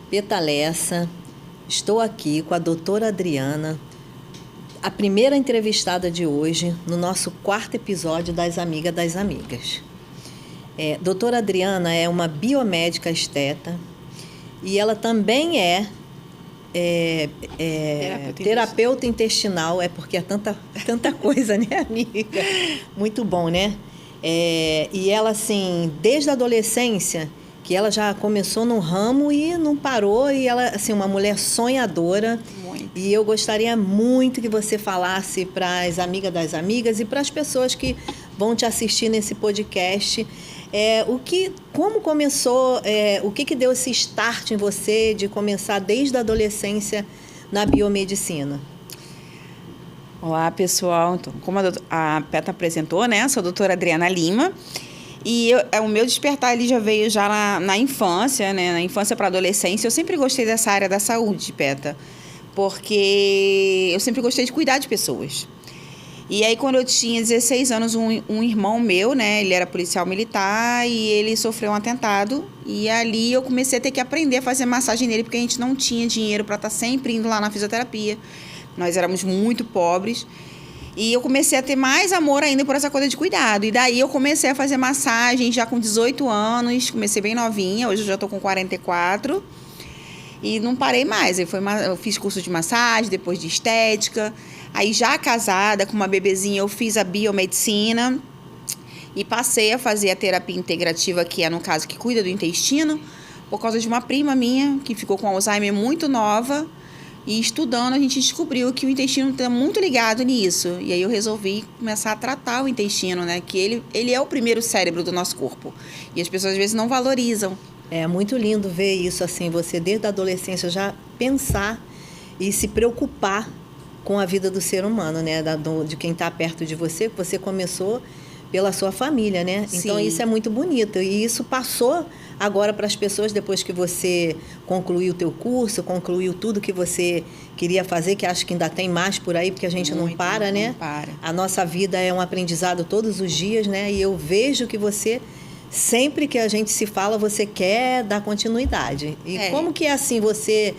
Petalessa. Estou aqui com a doutora Adriana, a primeira entrevistada de hoje, no nosso 4º episódio das Amigas das Amigas. Doutora Adriana é uma biomédica esteta e ela também é terapeuta intestinal, porque é tanta coisa, né, amiga? Muito bom, né? E ela, assim, desde a adolescência, que ela já começou no ramo e não parou, e ela, assim, uma mulher sonhadora. Muito. E eu gostaria muito que você falasse para as amigas das amigas e para as pessoas que vão te assistir nesse podcast, como começou, o que deu esse start em você de começar desde a adolescência na biomedicina? Olá, pessoal. Então, como a Peta apresentou, né? Sou a doutora Adriana Lima. E o meu despertar ele já veio já na infância, né? Na infância para adolescência. Eu sempre gostei dessa área da saúde, Peta, porque eu sempre gostei de cuidar de pessoas. E aí, quando eu tinha 16 anos, um irmão meu, né? Ele era policial militar e ele sofreu um atentado. E ali eu comecei a ter que aprender a fazer massagem nele, porque a gente não tinha dinheiro para estar sempre indo lá na fisioterapia. Nós éramos muito pobres. E eu comecei a ter mais amor ainda por essa coisa de cuidado. E daí eu comecei a fazer massagem já com 18 anos. Comecei bem novinha, hoje eu já estou com 44. E não parei mais. Eu fiz curso de massagem, depois de estética. Aí já casada, com uma bebezinha, eu fiz a biomedicina. E passei a fazer a terapia integrativa, que é, no caso, que cuida do intestino. Por causa de uma prima minha, que ficou com Alzheimer muito nova. E estudando, a gente descobriu que o intestino está muito ligado nisso. E aí eu resolvi começar a tratar o intestino, né? Que ele é o primeiro cérebro do nosso corpo. E as pessoas, às vezes, não valorizam. É muito lindo ver isso, assim, você desde a adolescência já pensar e se preocupar com a vida do ser humano, né? De quem está perto de você, que você começou pela sua família, né? Sim. Então, isso é muito bonito. E isso passou agora para as pessoas, depois que você concluiu o teu curso, concluiu tudo que você queria fazer, que acho que ainda tem mais por aí, porque a gente não para, né? Não para. A nossa vida é um aprendizado todos os dias, né? E eu vejo que você, sempre que a gente se fala, você quer dar continuidade. E como que é assim, você...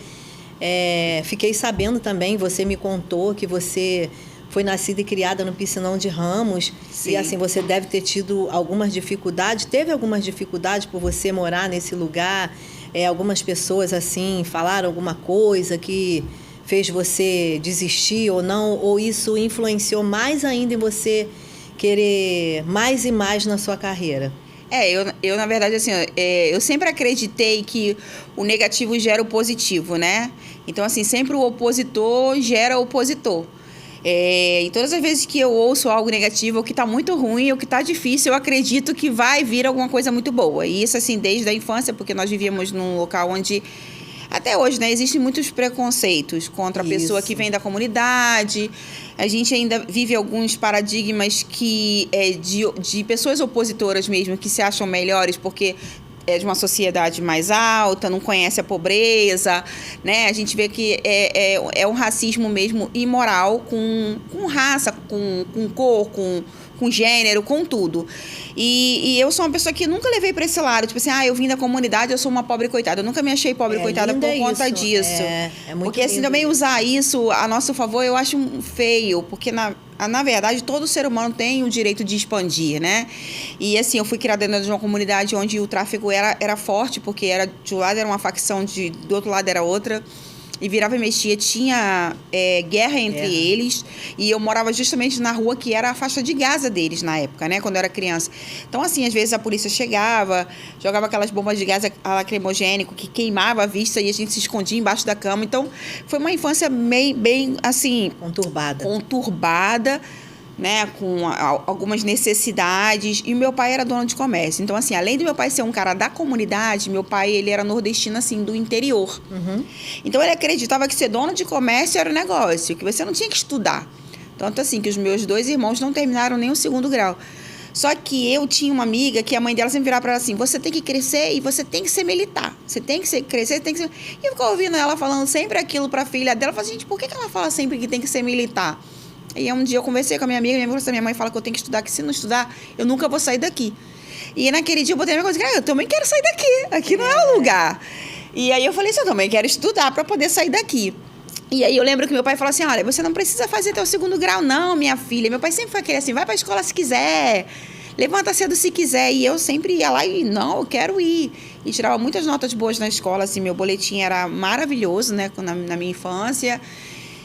fiquei sabendo também, você me contou que você foi nascida e criada no Piscinão de Ramos. Sim. E assim, você deve ter tido algumas dificuldades. Teve algumas dificuldades por você morar nesse lugar? Algumas pessoas, assim, falaram alguma coisa que fez você desistir ou não? Ou isso influenciou mais ainda em você querer mais e mais na sua carreira? Eu na verdade, assim, eu sempre acreditei que o negativo gera o positivo, né? Então, assim, sempre o opositor gera opositor. E todas as vezes que eu ouço algo negativo, ou que está muito ruim, ou que está difícil, eu acredito que vai vir alguma coisa muito boa. E isso, assim, desde a infância, porque nós vivíamos num local onde, até hoje, né, existem muitos preconceitos contra a pessoa que vem da comunidade. A gente ainda vive alguns paradigmas de pessoas opositoras mesmo, que se acham melhores porque é de uma sociedade mais alta, não conhece a pobreza, né? A gente vê que é um racismo mesmo imoral com raça, com cor, com gênero, com tudo. E eu sou uma pessoa que nunca levei para esse lado. Tipo assim, eu vim da comunidade, eu sou uma pobre coitada. Eu nunca me achei pobre coitada por conta disso. É muito porque assim, também usar isso a nosso favor, eu acho feio. Porque, na verdade, todo ser humano tem o direito de expandir, né? E assim, eu fui criada dentro de uma comunidade onde o tráfico era forte, porque de um lado era uma facção, do outro lado era outra. E virava e mexia, tinha guerra entre eles. E eu morava justamente na rua que era a faixa de Gaza deles na época, né? Quando eu era criança. Então, assim, às vezes a polícia chegava, jogava aquelas bombas de gás lacrimogênico que queimava a vista e a gente se escondia embaixo da cama. Então, foi uma infância bem assim... Conturbada, né, com algumas necessidades, e meu pai era dono de comércio. Então, assim, além do meu pai ser um cara da comunidade, meu pai, ele era nordestino, assim, do interior. Uhum. Então, ele acreditava que ser dono de comércio era um negócio, que você não tinha que estudar. Tanto assim, que os meus 2 irmãos não terminaram nem o 2º grau. Só que eu tinha uma amiga que a mãe dela sempre virava para ela assim, você tem que crescer e você tem que ser militar. Você tem que crescer, tem que ser... E eu ficava ouvindo ela falando sempre aquilo para a filha dela. Eu falei, gente, por que ela fala sempre que tem que ser militar? E um dia eu conversei com a minha amiga falou assim, minha mãe fala que eu tenho que estudar, que se não estudar, eu nunca vou sair daqui. E naquele dia eu botei a minha coisa, eu também quero sair daqui, aqui não é o lugar. E aí eu falei assim, eu também quero estudar para poder sair daqui. E aí eu lembro que meu pai falou assim, olha, você não precisa fazer até o 2º grau não, minha filha. Meu pai sempre foi aquele assim, vai pra escola se quiser, levanta cedo se quiser. E eu sempre ia lá e, não, eu quero ir. E tirava muitas notas boas na escola, assim, meu boletim era maravilhoso, né, na minha infância.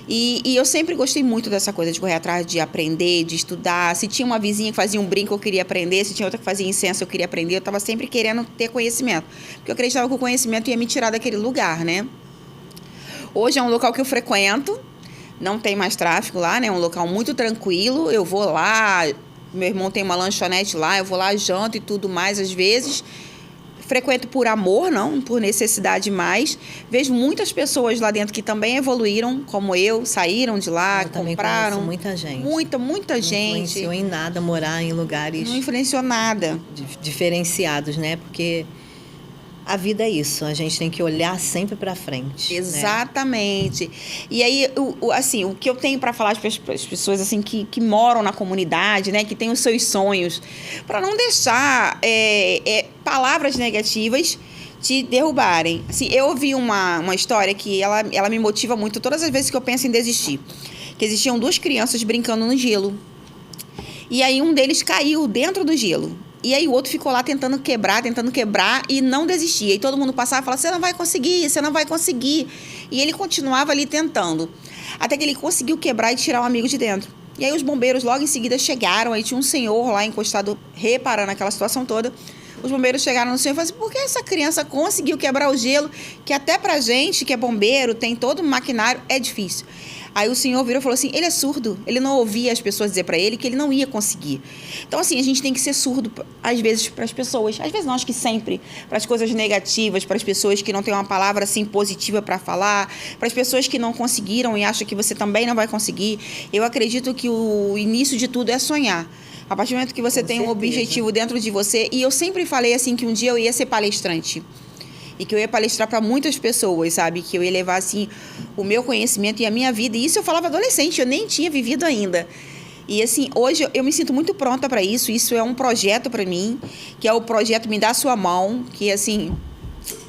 E eu sempre gostei muito dessa coisa de correr atrás, de aprender, de estudar. Se tinha uma vizinha que fazia um brinco, eu queria aprender. Se tinha outra que fazia incenso, eu queria aprender. Eu estava sempre querendo ter conhecimento. Porque eu acreditava que o conhecimento ia me tirar daquele lugar, né? Hoje é um local que eu frequento. Não tem mais tráfego lá, né? É um local muito tranquilo. Eu vou lá, meu irmão tem uma lanchonete lá, eu vou lá, janto e tudo mais às vezes. Frequento por amor, não por necessidade mais. Vejo muitas pessoas lá dentro que também evoluíram, como eu, saíram de lá, compraram. Muita gente. Muita gente. Não influenciou em nada morar em lugares... Não influenciou nada. Diferenciados, né? Porque a vida é isso, a gente tem que olhar sempre para frente. Exatamente. Né? E aí, assim, o que eu tenho para falar para as pessoas assim, que moram na comunidade, né, que têm os seus sonhos, para não deixar palavras negativas te derrubarem. Assim, eu ouvi uma história que ela me motiva muito todas as vezes que eu penso em desistir. Que existiam 2 crianças brincando no gelo. E aí um deles caiu dentro do gelo. E aí o outro ficou lá tentando quebrar e não desistia. E todo mundo passava e falava, você não vai conseguir. E ele continuava ali tentando. Até que ele conseguiu quebrar e tirar um amigo de dentro. E aí os bombeiros logo em seguida chegaram, aí tinha um senhor lá encostado, reparando aquela situação toda. Os bombeiros chegaram no senhor e falaram assim, por que essa criança conseguiu quebrar o gelo, que até pra gente, que é bombeiro, tem todo um maquinário, é difícil. Aí o senhor virou e falou assim, ele é surdo, ele não ouvia as pessoas dizer para ele que ele não ia conseguir. Então, assim, a gente tem que ser surdo, às vezes, para as pessoas. Às vezes não, acho que sempre. Para as coisas negativas, para as pessoas que não têm uma palavra, assim, positiva para falar, para as pessoas que não conseguiram e acham que você também não vai conseguir. Eu acredito que o início de tudo é sonhar. A partir do momento que você tem um objetivo dentro de você, e eu sempre falei, assim, que um dia eu ia ser palestrante. E que eu ia palestrar para muitas pessoas, sabe? Que eu ia levar, assim, o meu conhecimento e a minha vida. E isso eu falava adolescente, eu nem tinha vivido ainda. E, assim, hoje eu me sinto muito pronta para isso. Isso é um projeto para mim, que é o projeto Me Dá a Sua Mão, que, assim,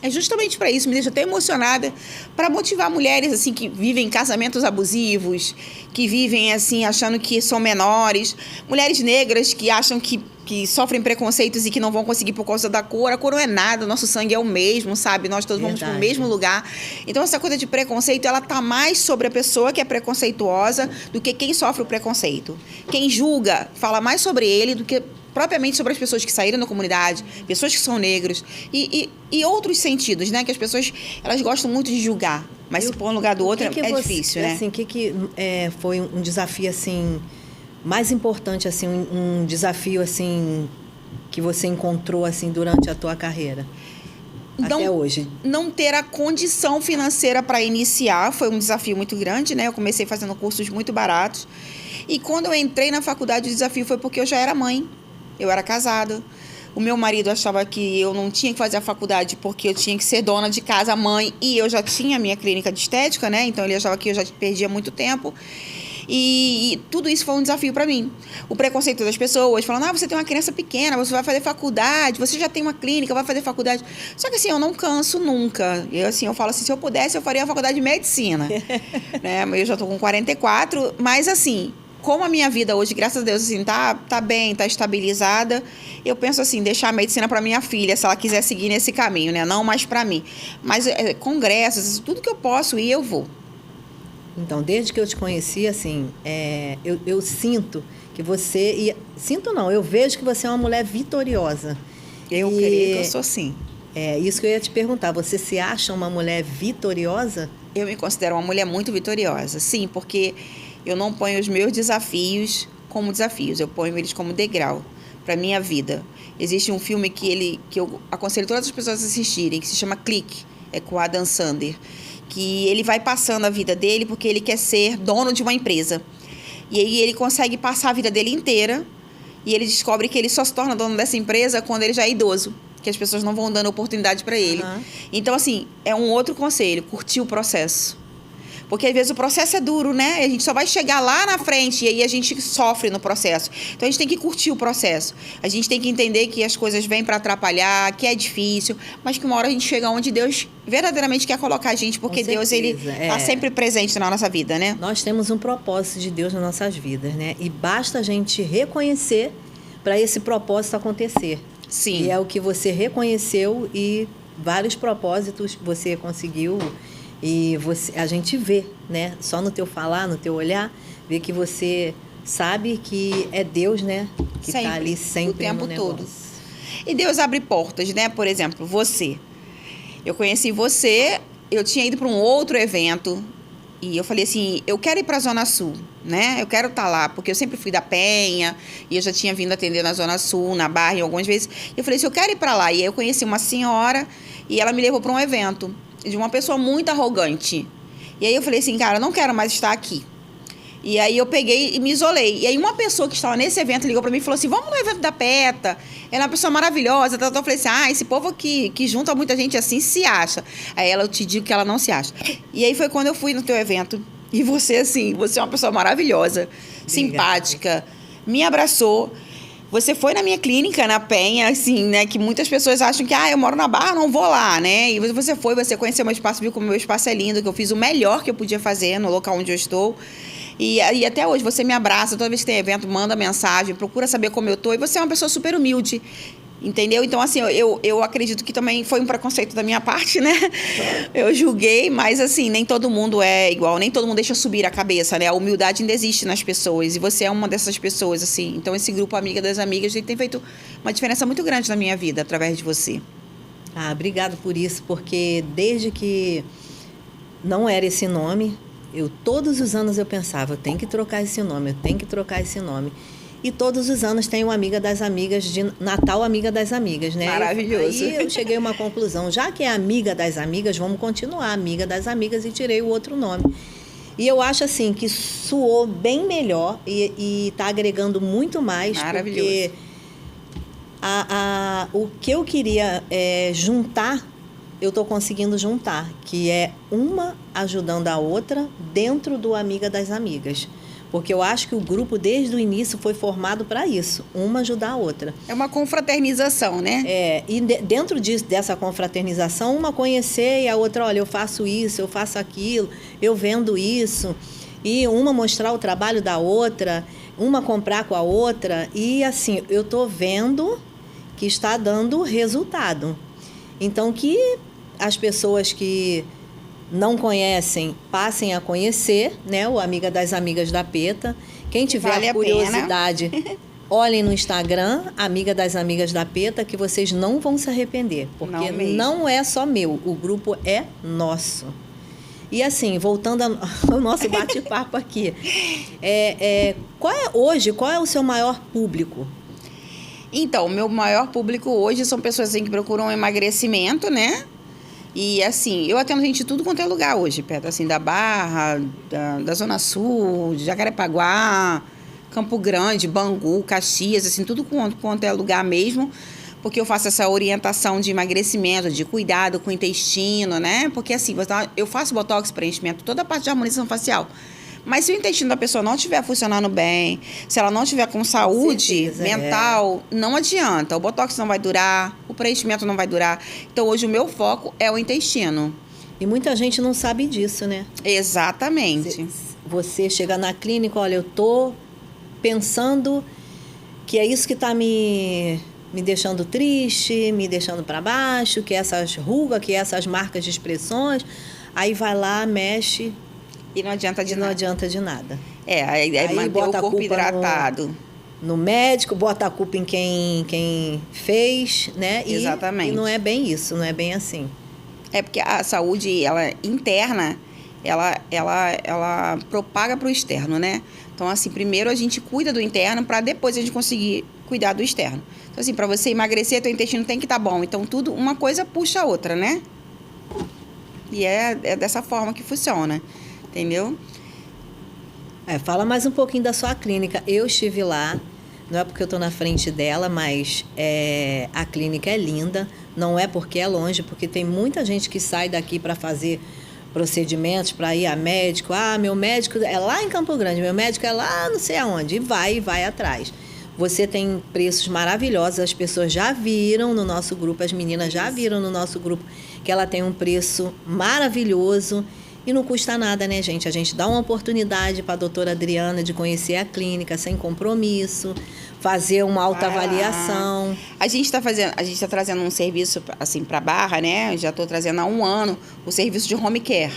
é justamente para isso. Me deixa até emocionada, para motivar mulheres, assim, que vivem casamentos abusivos, que vivem, assim, achando que são menores. Mulheres negras que acham que sofrem preconceitos e que não vão conseguir por causa da cor. A cor não é nada, o nosso sangue é o mesmo, sabe? Nós todos vamos para o mesmo lugar. Então, essa coisa de preconceito, ela tá mais sobre a pessoa que é preconceituosa do que quem sofre o preconceito. Quem julga fala mais sobre ele do que propriamente sobre as pessoas que saíram da comunidade, pessoas que são negros e outros sentidos, né? Que as pessoas, elas gostam muito de julgar, mas se pôr no lugar do outro é difícil, né? Assim, foi um desafio, assim, mais importante, assim, um desafio, assim, que você encontrou, assim, durante a tua carreira? Até hoje. Não ter a condição financeira para iniciar foi um desafio muito grande, né? Eu comecei fazendo cursos muito baratos. E quando eu entrei na faculdade, o desafio foi porque eu já era mãe. Eu era casada. O meu marido achava que eu não tinha que fazer a faculdade porque eu tinha que ser dona de casa, mãe. E eu já tinha a minha clínica de estética, né? Então ele achava que eu já perdia muito tempo. E tudo isso foi um desafio para mim. O preconceito das pessoas, falando, você tem uma criança pequena, você vai fazer faculdade, você já tem uma clínica, vai fazer faculdade. Só que assim, eu não canso nunca. Eu falo assim, se eu pudesse, eu faria a faculdade de medicina. Né? Eu já tô com 44, mas assim, como a minha vida hoje, graças a Deus, assim, tá bem, tá estabilizada, eu penso assim, deixar a medicina para minha filha, se ela quiser seguir nesse caminho, né? Não mais para mim. Mas congressos, tudo que eu posso ir, eu vou. Então, desde que eu te conheci, assim, eu sinto que você... Sinto não, eu vejo que você é uma mulher vitoriosa. Eu creio que eu sou sim. É isso que eu ia te perguntar. Você se acha uma mulher vitoriosa? Eu me considero uma mulher muito vitoriosa, sim, porque eu não ponho os meus desafios como desafios, eu ponho eles como degrau para minha vida. Existe um filme que eu aconselho todas as pessoas a assistirem, que se chama Clique, é com o Adam Sandler, que ele vai passando a vida dele porque ele quer ser dono de uma empresa. E aí ele consegue passar a vida dele inteira e ele descobre que ele só se torna dono dessa empresa quando ele já é idoso, que as pessoas não vão dando oportunidade para ele. Então, assim, é um outro conselho, curtir o processo. Porque às vezes o processo é duro, né? A gente só vai chegar lá na frente e aí a gente sofre no processo. Então a gente tem que curtir o processo. A gente tem que entender que as coisas vêm para atrapalhar, que é difícil, mas que uma hora a gente chega onde Deus verdadeiramente quer colocar a gente, porque Deus, ele tá sempre presente na nossa vida, né? Nós temos um propósito de Deus nas nossas vidas, né? E basta a gente reconhecer para esse propósito acontecer. Sim. E é o que você reconheceu e vários propósitos você conseguiu e a gente vê, né? Só no teu falar, no teu olhar, vê que você sabe que é Deus, né? Que está ali sempre o tempo no todo. E Deus abre portas, né? Por exemplo, você. Eu conheci você, eu tinha ido para um outro evento e eu falei assim, eu quero ir para a Zona Sul, né? Eu quero estar lá, porque eu sempre fui da Penha e eu já tinha vindo atender na Zona Sul, na Barra, algumas vezes. E eu falei assim, eu quero ir para lá. E aí eu conheci uma senhora e ela me levou para um evento de uma pessoa muito arrogante. E aí eu falei assim, cara, eu não quero mais estar aqui. E aí eu peguei e me isolei. E aí uma pessoa que estava nesse evento ligou para mim e falou assim, vamos no evento da PETA. Ela é uma pessoa maravilhosa. Então eu falei assim, esse povo aqui que junta muita gente assim se acha. Aí eu te digo que ela não se acha. E aí foi quando eu fui no teu evento. E você, assim, você é uma pessoa maravilhosa, simpática, me abraçou. Você foi na minha clínica, na Penha, assim, né? Que muitas pessoas acham que, eu moro na Barra, não vou lá, né? E você foi, você conheceu meu espaço, viu como meu espaço é lindo, que eu fiz o melhor que eu podia fazer no local onde eu estou. E até hoje você me abraça, toda vez que tem evento, manda mensagem, procura saber como eu tô. E você é uma pessoa super humilde, entendeu? Então, assim, eu acredito que também foi um preconceito da minha parte, né? Eu julguei, mas, assim, nem todo mundo é igual, nem todo mundo deixa subir a cabeça, né? A humildade ainda existe nas pessoas e você é uma dessas pessoas, assim. Então, esse grupo Amiga das Amigas tem feito uma diferença muito grande na minha vida, através de você. Obrigado por isso, porque desde que não era esse nome, todos os anos eu pensava, eu tenho que trocar esse nome, eu tenho que trocar esse nome. E todos os anos tem uma Amiga das Amigas, de Natal Amiga das Amigas, né? Maravilhoso. Aí eu cheguei a uma conclusão, já que é Amiga das Amigas, vamos continuar Amiga das Amigas e tirei o outro nome. E eu acho assim que soou bem melhor e está agregando muito mais. Maravilhoso. Porque o que eu queria juntar, eu estou conseguindo juntar, que é uma ajudando a outra dentro do Amiga das Amigas. Porque eu acho que o grupo, desde o início, foi formado para isso, uma ajudar a outra. É uma confraternização, né? E dentro dessa confraternização, uma conhecer e a outra, olha, eu faço isso, eu faço aquilo, eu vendo isso. E uma mostrar o trabalho da outra, uma comprar com a outra. E assim, eu estou vendo que está dando resultado. Então, que as pessoas que não conhecem, passem a conhecer, né? O Amiga das Amigas da PETA. Quem tiver curiosidade, olhem no Instagram, Amiga das Amigas da PETA, que vocês não vão se arrepender. Porque não é só meu, o grupo é nosso. E assim, voltando ao nosso bate-papo aqui, qual é o seu maior público? Então, o meu maior público hoje são pessoas assim, que procuram emagrecimento, né? E assim, eu atendo gente de tudo quanto é lugar hoje, perto assim, da Barra, da Zona Sul, de Jacarepaguá, Campo Grande, Bangu, Caxias, assim, tudo quanto é lugar mesmo, porque eu faço essa orientação de emagrecimento, de cuidado com o intestino, né? Porque assim, eu faço botox, preenchimento, toda a parte de harmonização facial. Mas se o intestino da pessoa não estiver funcionando bem, se ela não estiver com saúde mental, não adianta. O botox não vai durar, o preenchimento não vai durar. Então, hoje, o meu foco é o intestino. E muita gente não sabe disso, né? Exatamente. Você chega na clínica, olha, eu tô pensando que é isso que tá me deixando triste, me deixando para baixo, que é essas rugas, que é essas marcas de expressões. Aí vai lá, mexe... E não adianta de nada. Não adianta de nada. Aí manter o corpo hidratado. No médico, bota a culpa em quem fez, né? Exatamente. E não é bem isso, não é bem assim. É porque a saúde, ela interna, ela propaga para o externo, né? Então, assim, primeiro a gente cuida do interno para depois a gente conseguir cuidar do externo. Então, assim, para você emagrecer, teu intestino tem que estar bom. Então, tudo, uma coisa puxa a outra, né? E é dessa forma que funciona. Entendeu? Fala mais um pouquinho da sua clínica. Eu estive lá, não é porque eu estou na frente dela, mas a clínica é linda. Não é porque é longe, porque tem muita gente que sai daqui para fazer procedimentos para ir a médico. Ah, meu médico é lá em Campo Grande, meu médico é lá não sei aonde. E vai atrás. Você tem preços maravilhosos, as pessoas já viram no nosso grupo, as meninas já viram no nosso grupo que ela tem um preço maravilhoso e não custa nada, né, gente? A gente dá uma oportunidade para a doutora Adriana de conhecer a clínica sem compromisso, fazer uma autoavaliação. A gente está trazendo um serviço assim para Barra, né? Eu já estou trazendo há 1 ano o serviço de home care.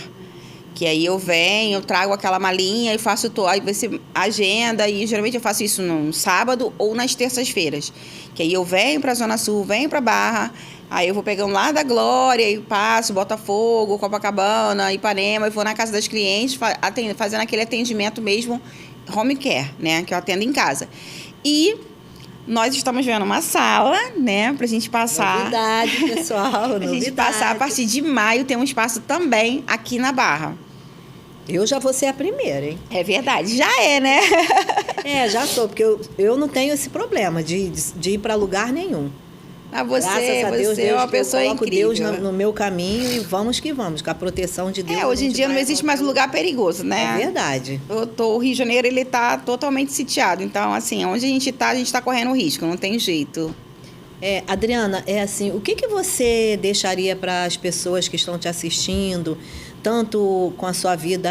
Que aí eu venho, eu trago aquela malinha e faço aí vai ser agenda, e geralmente eu faço isso no sábado ou nas terças-feiras. Que aí eu venho para a Zona Sul, venho para Barra, aí eu vou pegando lá da Glória e passo Botafogo, Copacabana, Ipanema, e vou na casa das clientes fazendo aquele atendimento mesmo, home care, né? Que eu atendo em casa. E nós estamos vendo uma sala, né, pra gente passar. Novidade, pessoal, pra gente passar a partir de maio, tem um espaço também aqui na Barra. Eu já vou ser a primeira, hein? É verdade, já é, né? Já sou, porque eu não tenho esse problema de ir para lugar nenhum. Graças a Deus, é uma pessoa incrível. Deus no meu caminho e vamos que vamos, com a proteção de Deus. Hoje em dia não existe mais lugar perigoso, né? É verdade. O Rio de Janeiro, ele tá totalmente sitiado. Então, assim, onde a gente tá correndo risco, não tem jeito. Adriana, assim, o que você deixaria para as pessoas que estão te assistindo, tanto com a sua vida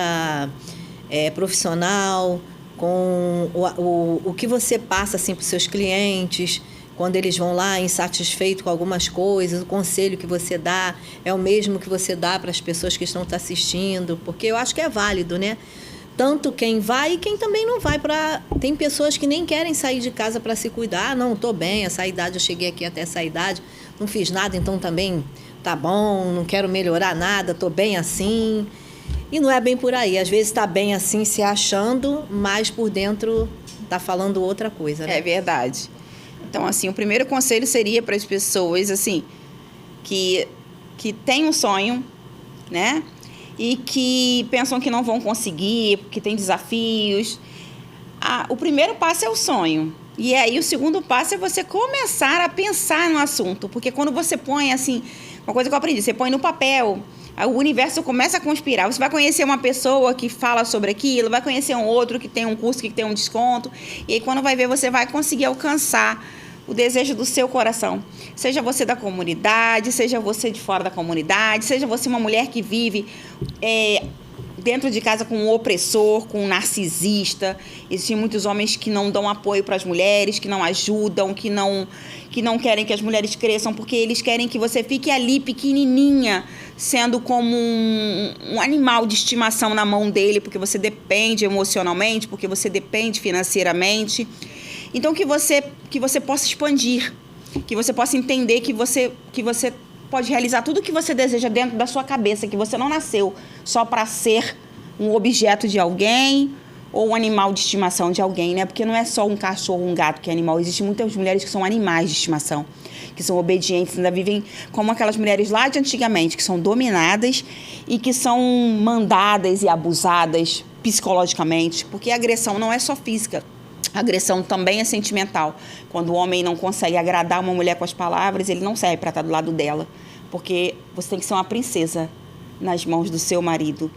profissional, com o que você passa assim, para os seus clientes, quando eles vão lá insatisfeitos com algumas coisas, o conselho que você dá é o mesmo que você dá para as pessoas que estão te assistindo, porque eu acho que é válido, né? Tanto quem vai e quem também não vai. Tem pessoas que nem querem sair de casa para se cuidar. Não, estou bem, essa idade, eu cheguei aqui até essa idade, não fiz nada, então também tá bom, não quero melhorar nada, estou bem assim. E não é bem por aí. Às vezes está bem assim, se achando, mas por dentro está falando outra coisa, né? É verdade. Então, assim, o primeiro conselho seria para as pessoas, assim, que têm um sonho, né? E que pensam que não vão conseguir, que tem desafios. O primeiro passo é o sonho. E aí o segundo passo é você começar a pensar no assunto. Porque quando você põe, assim, uma coisa que eu aprendi, você põe no papel, o universo começa a conspirar. Você vai conhecer uma pessoa que fala sobre aquilo, vai conhecer um outro que tem um curso que tem um desconto. E aí quando vai ver, você vai conseguir alcançar o desejo do seu coração. Seja você da comunidade, seja você de fora da comunidade, seja você uma mulher que vive dentro de casa com um opressor, com um narcisista. Existem muitos homens que não dão apoio para as mulheres, que não ajudam, que não querem que as mulheres cresçam, porque eles querem que você fique ali pequenininha, sendo como um animal de estimação na mão dele, porque você depende emocionalmente, porque você depende financeiramente. Então, que você possa expandir, que você possa entender que você pode realizar tudo o que você deseja dentro da sua cabeça, que você não nasceu só para ser um objeto de alguém ou um animal de estimação de alguém, né? Porque não é só um cachorro, um gato que é animal. Existem muitas mulheres que são animais de estimação, que são obedientes, ainda vivem como aquelas mulheres lá de antigamente, que são dominadas e que são mandadas e abusadas psicologicamente, porque a agressão não é só física. A agressão também é sentimental. Quando o homem não consegue agradar uma mulher com as palavras, ele não serve para estar do lado dela. Porque você tem que ser uma princesa nas mãos do seu marido.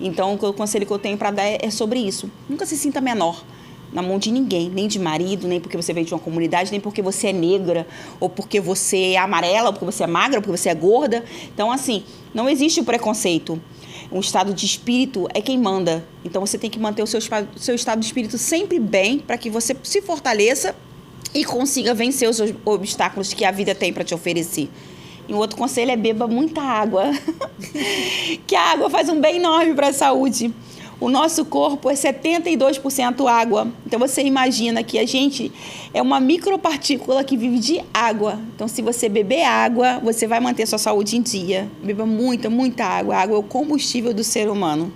Então, o conselho que eu tenho para dar é sobre isso. Nunca se sinta menor na mão de ninguém, nem de marido, nem porque você veio de uma comunidade, nem porque você é negra, ou porque você é amarela, ou porque você é magra, ou porque você é gorda. Então, assim, não existe o preconceito. Um estado de espírito é quem manda. Então, você tem que manter o seu estado de espírito sempre bem para que você se fortaleça e consiga vencer os obstáculos que a vida tem para te oferecer. E um outro conselho é beba muita água. Que a água faz um bem enorme para a saúde. O nosso corpo é 72% água. Então, você imagina que a gente é uma micropartícula que vive de água. Então, se você beber água, você vai manter sua saúde em dia. Beba muita, muita água. A água é o combustível do ser humano.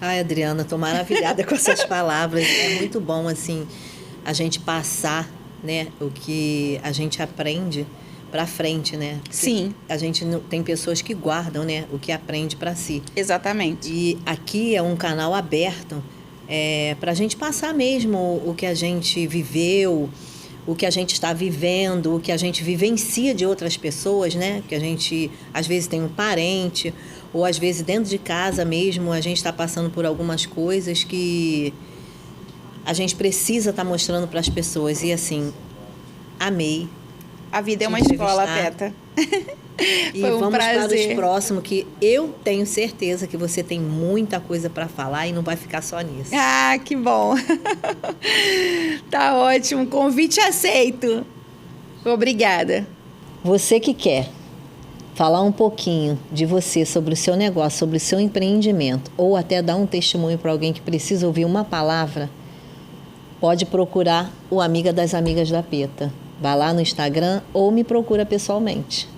Ai, Adriana, estou maravilhada com essas palavras. É muito bom, assim, a gente passar, né, o que a gente aprende para frente, né? Porque sim. A gente tem pessoas que guardam, né, o que aprende para si. Exatamente. E aqui é um canal aberto para a gente passar mesmo o que a gente viveu, o que a gente está vivendo, o que a gente vivencia de outras pessoas, né? Que a gente, às vezes, tem um parente ou às vezes dentro de casa mesmo, a gente está passando por algumas coisas que a gente precisa estar mostrando para as pessoas. E assim, amei. A vida é uma escola, Peta. E vamos para os próximos, que eu tenho certeza que você tem muita coisa para falar e não vai ficar só nisso. Ah, que bom. Tá ótimo. Convite aceito. Obrigada. Você que quer falar um pouquinho de você, sobre o seu negócio, sobre o seu empreendimento, ou até dar um testemunho para alguém que precisa ouvir uma palavra, pode procurar o Amiga das Amigas da Peta. Vai lá no Instagram ou me procura pessoalmente.